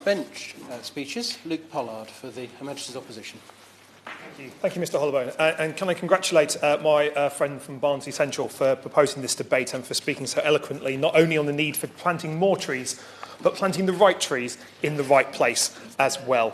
Bench speeches. Luke Pollard for the Her Majesty's Opposition. Thank you, Mr Holloway. And can I congratulate my friend from Barnsley Central for proposing this debate and for speaking so eloquently, not only on the need for planting more trees, but planting the right trees in the right place as well.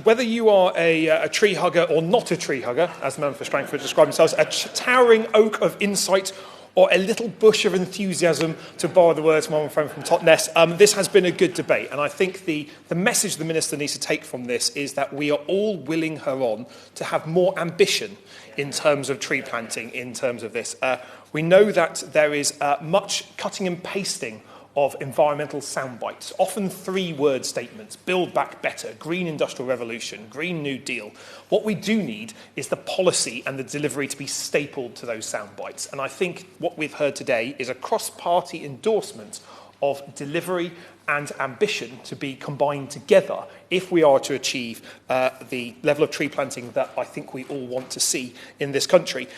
Whether you are a tree hugger or not a tree hugger, as the member for Strangford described themselves, a towering oak of insight or a little bush of enthusiasm, to borrow the words of my friend from Totnes, this has been a good debate. And I think the message the Minister needs to take from this is that we are all willing her on to have more ambition in terms of tree planting, in terms of this. We know that there is much cutting and pasting of environmental soundbites, often three-word statements: build back better, green industrial revolution, green new deal. What we do need is the policy and the delivery to be stapled to those soundbites. And I think what we've heard today is a cross-party endorsement of delivery and ambition to be combined together if we are to achieve the level of tree planting that I think we all want to see in this country.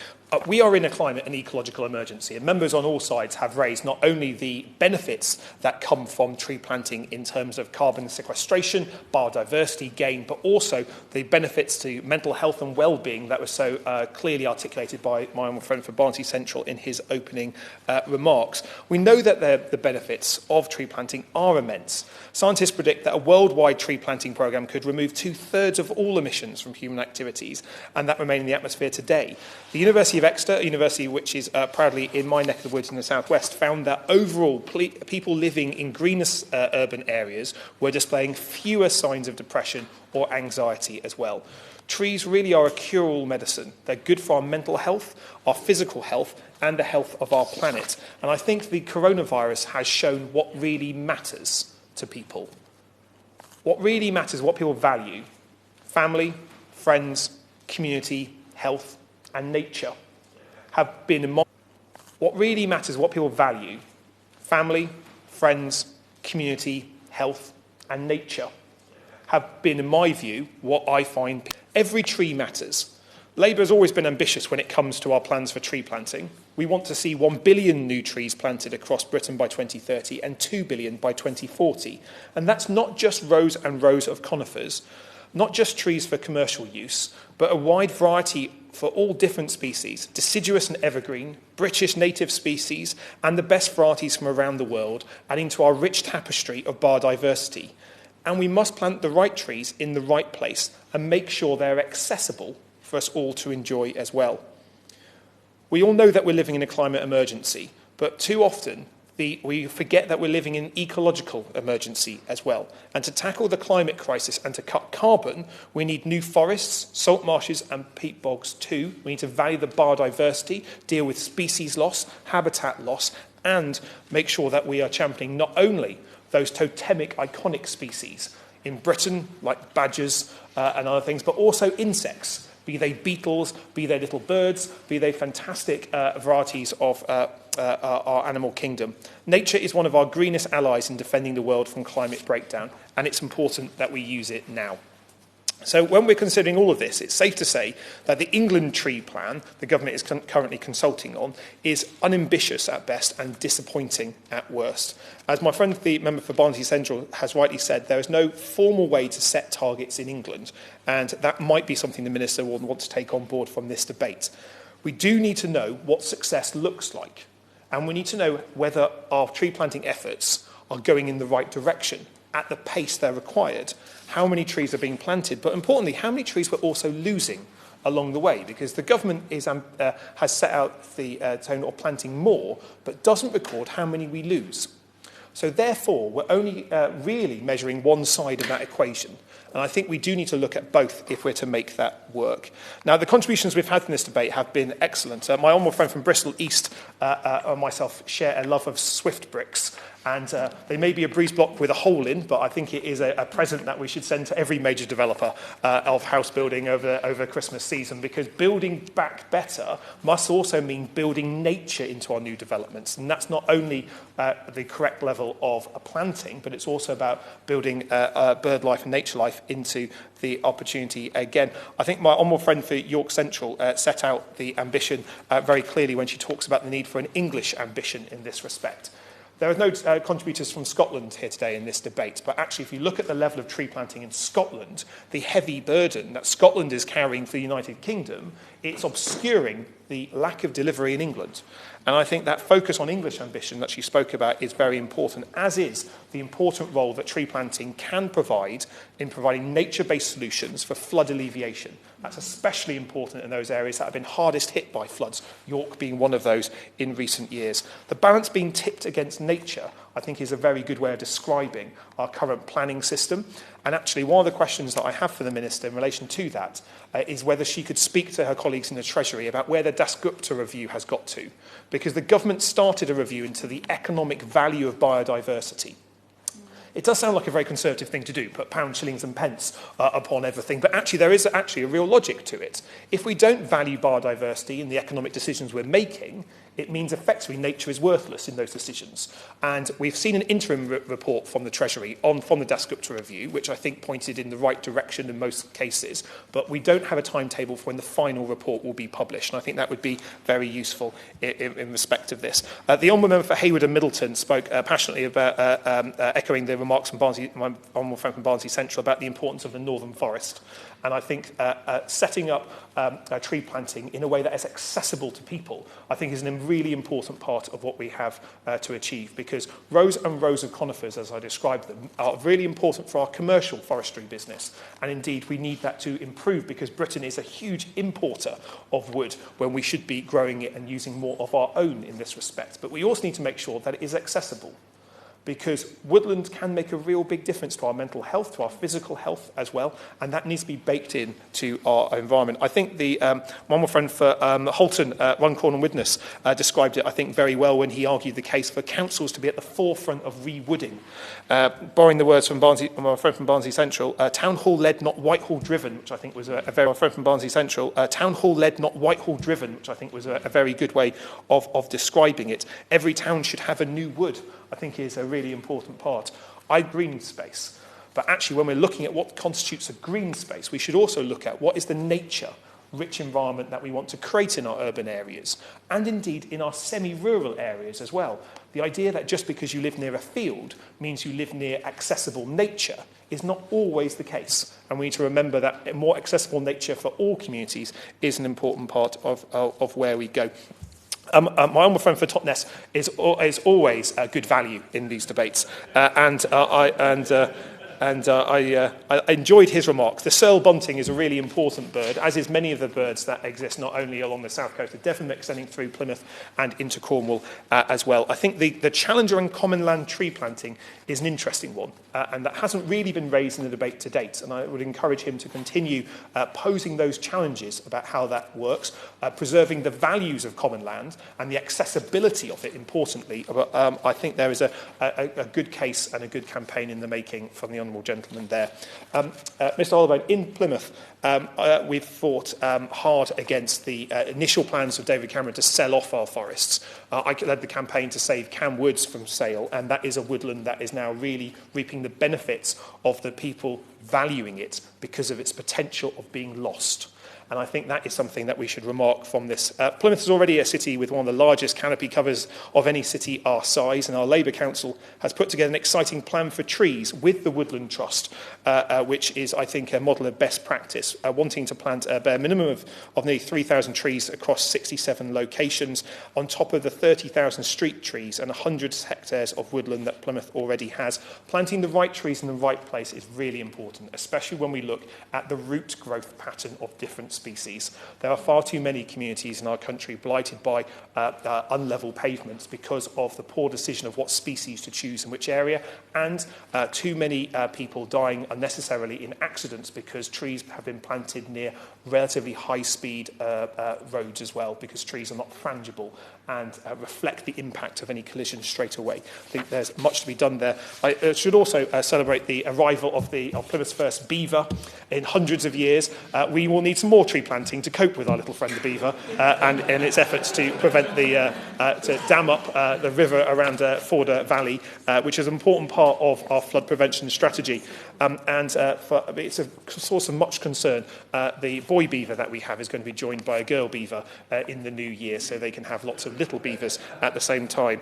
We are in a climate and ecological emergency, and members on all sides have raised not only the benefits that come from tree planting in terms of carbon sequestration, biodiversity gain, but also the benefits to mental health and well-being that was so clearly articulated by my own friend from Barnsley Central in his opening remarks. We know that the benefits of tree planting are immense. Scientists predict that a worldwide tree planting programme could remove 2/3 of all emissions from human activities, and that remain in the atmosphere today. The University of Exeter, a university which is proudly in my neck of the woods in the southwest, found that overall people living in greener urban areas were displaying fewer signs of depression or anxiety as well. Trees really are a cure-all medicine. They're good for our mental health, our physical health, and the health of our planet. And I think the coronavirus has shown what really matters to people. What really matters, what people value: family, friends, community, health, and nature have been in what really matters, what people value: family, friends, community, health, and nature have been, in my view, what I find. Every tree matters. Labour has always been ambitious when it comes to our plans for tree planting. We want to see 1 billion new trees planted across Britain by 2030 and 2 billion by 2040. And that's not just rows and rows of conifers, not just trees for commercial use, but a wide variety for all different species: deciduous and evergreen, British native species, and the best varieties from around the world, adding to our rich tapestry of biodiversity. And we must plant the right trees in the right place and make sure they're accessible for us all to enjoy as well. We all know that we're living in a climate emergency, but too often we forget that we're living in an ecological emergency as well. And to tackle the climate crisis and to cut carbon, we need new forests, salt marshes and peat bogs too. We need to value the biodiversity, deal with species loss, habitat loss, and make sure that we are championing not only those totemic, iconic species in Britain, like badgers and other things, but also insects, be they beetles, be they little birds, be they fantastic varieties of our animal kingdom. Nature is one of our greenest allies in defending the world from climate breakdown, and it's important that we use it now. So when we're considering all of this, it's safe to say that the England tree plan the government is currently consulting on is unambitious at best and disappointing at worst. As my friend, the member for Barnsley Central, has rightly said, there is no formal way to set targets in England, and that might be something the Minister will want to take on board from this debate. We do need to know what success looks like, and we need to know whether our tree planting efforts are going in the right direction, at the pace they're required, how many trees are being planted, but importantly, how many trees we're also losing along the way, because the government has set out the tone of planting more, but doesn't record how many we lose. So therefore, we're only really measuring one side of that equation. And I think we do need to look at both if we're to make that work. Now, the contributions we've had in this debate have been excellent. My honourable friend from Bristol East and myself share a love of Swift bricks. And they may be a breeze block with a hole in, but I think it is a present that we should send to every major developer of house building over Christmas season, because building back better must also mean building nature into our new developments. And that's not only the correct level of planting, but it's also about building bird life and nature life into the opportunity again. I think my honourable friend for York Central set out the ambition very clearly when she talks about the need for an English ambition in this respect. There are no contributors from Scotland here today in this debate, but actually if you look at the level of tree planting in Scotland, the heavy burden that Scotland is carrying for the United Kingdom, it's obscuring the lack of delivery in England. And I think that focus on English ambition that she spoke about is very important, as is the important role that tree planting can provide in providing nature-based solutions for flood alleviation. That's especially important in those areas that have been hardest hit by floods, York being one of those in recent years. The balance being tipped against nature, I think, is a very good way of describing our current planning system. And actually, one of the questions that I have for the Minister in relation to that is whether she could speak to her colleagues in the Treasury about where the Dasgupta review has got to. Because the government started a review into the economic value of biodiversity. It does sound like a very conservative thing to do, put pounds, shillings and pence upon everything, but actually there is actually a real logic to it. If we don't value biodiversity in the economic decisions we're making, it means effectively nature is worthless in those decisions. And we've seen an interim report from the Treasury from the Dasgupta review, which I think pointed in the right direction in most cases, but we don't have a timetable for when the final report will be published, and I think that would be very useful in respect of this. The Honourable Member for Hayward and Middleton spoke passionately about echoing the remarks from Barnsley, my honourable friend from Barnsley Central, about the importance of the Northern Forest. And I think setting up tree planting in a way that is accessible to people, I think is a really important part of what we have to achieve, because rows and rows of conifers, as I described them, are really important for our commercial forestry business. And indeed, we need that to improve, because Britain is a huge importer of wood when we should be growing it and using more of our own in this respect. But we also need to make sure that it is accessible, because woodland can make a real big difference to our mental health, to our physical health as well, and that needs to be baked in to our environment. I think my friend for Holton, Runcorn and Widnes, described it, I think, very well when he argued the case for councils to be at the forefront of re-wooding. Borrowing the words from my friend from Barnsley Central, town hall led, not Whitehall driven, which I think was a very, my friend from Barnsley Central, town hall led, not Whitehall driven, which I think was a very good way of describing it. Every town should have a new wood, I think, is a really important part. Green space. But actually, when we're looking at what constitutes a green space, we should also look at what is the nature-rich environment that we want to create in our urban areas, and indeed in our semi-rural areas as well. The idea that just because you live near a field means you live near accessible nature is not always the case. And we need to remember that more accessible nature for all communities is an important part of where we go. My honourable friend for Totnes is always good value in these debates, I enjoyed his remarks. The Searle bunting is a really important bird, as is many of the birds that exist not only along the south coast of Devon, but extending through Plymouth and into Cornwall as well. I think the challenge around common land tree planting is an interesting one, and that hasn't really been raised in the debate to date, and I would encourage him to continue posing those challenges about how that works, preserving the values of common land and the accessibility of it, importantly. I think there is a good case and a good campaign in the making from the honourable gentleman there. Mr Holloway, in Plymouth, we've fought hard against the initial plans of David Cameron to sell off our forests. I led the campaign to save Cam Woods from sale, and that is a woodland that is now really reaping the benefits of the people valuing it because of its potential of being lost. And I think that is something that we should remark from this. Plymouth is already a city with one of the largest canopy covers of any city our size, and our Labour Council has put together an exciting plan for trees with the Woodland Trust, which is, I think, a model of best practice, wanting to plant a bare minimum of nearly 3,000 trees across 67 locations, on top of the 30,000 street trees and 100 hectares of woodland that Plymouth already has. Planting the right trees in the right place is really important, especially when we look at the root growth pattern of different species. There are far too many communities in our country blighted by unlevel pavements because of the poor decision of what species to choose in which area, and too many people dying unnecessarily in accidents because trees have been planted near relatively high-speed roads as well, because trees are not frangible and reflect the impact of any collision straight away. I think there's much to be done there. I should also celebrate the arrival of Plymouth's first beaver in hundreds of years. We will need some more tree planting to cope with our little friend the beaver and in its efforts to prevent to dam up the river around Forder Valley, which is an important part of our flood prevention strategy. It's a source of much concern. The boy beaver that we have is going to be joined by a girl beaver in the new year, so they can have lots of little beavers at the same time.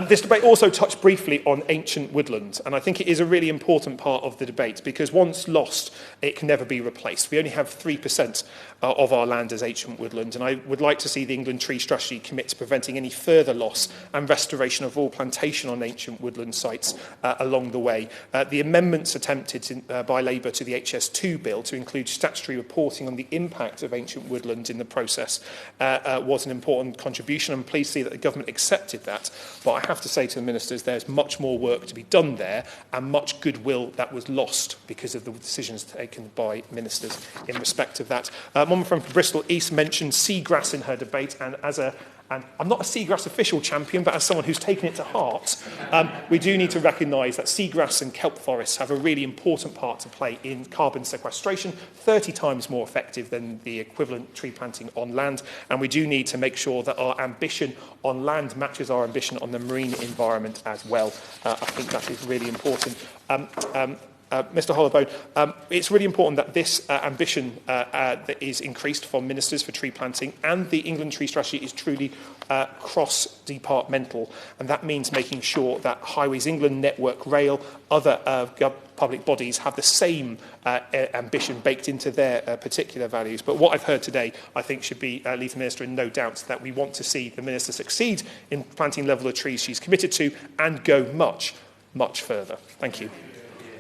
This debate also touched briefly on ancient woodlands, and I think it is a really important part of the debate because once lost, it can never be replaced. We only have 3% of our land as ancient woodlands, and I would like to see the England Tree Strategy commit to preventing any further loss and restoration of all plantation on ancient woodland sites along the way. The amendments attempted by Labour to the HS2 bill to include statutory reporting on the impact of ancient woodlands in the process was an important contribution. I'm pleased to see that the government accepted that, but I have to say to the ministers there's much more work to be done there and much goodwill that was lost because of the decisions taken by ministers in respect of that. One from Bristol East mentioned seagrass in her debate, and I'm not a seagrass official champion, but as someone who's taken it to heart, we do need to recognise that seagrass and kelp forests have a really important part to play in carbon sequestration, 30 times more effective than the equivalent tree planting on land, and we do need to make sure that our ambition on land matches our ambition on the marine environment as well. I think that is really important. Mr Hollowbone, it's really important that this ambition that is increased from ministers for tree planting and the England Tree Strategy is truly cross-departmental, and that means making sure that Highways England, Network Rail, other public bodies have the same ambition baked into their particular values. But what I've heard today, I think, should be leave the Minister in no doubt that we want to see the Minister succeed in planting level of trees she's committed to and go much, much further. Thank you.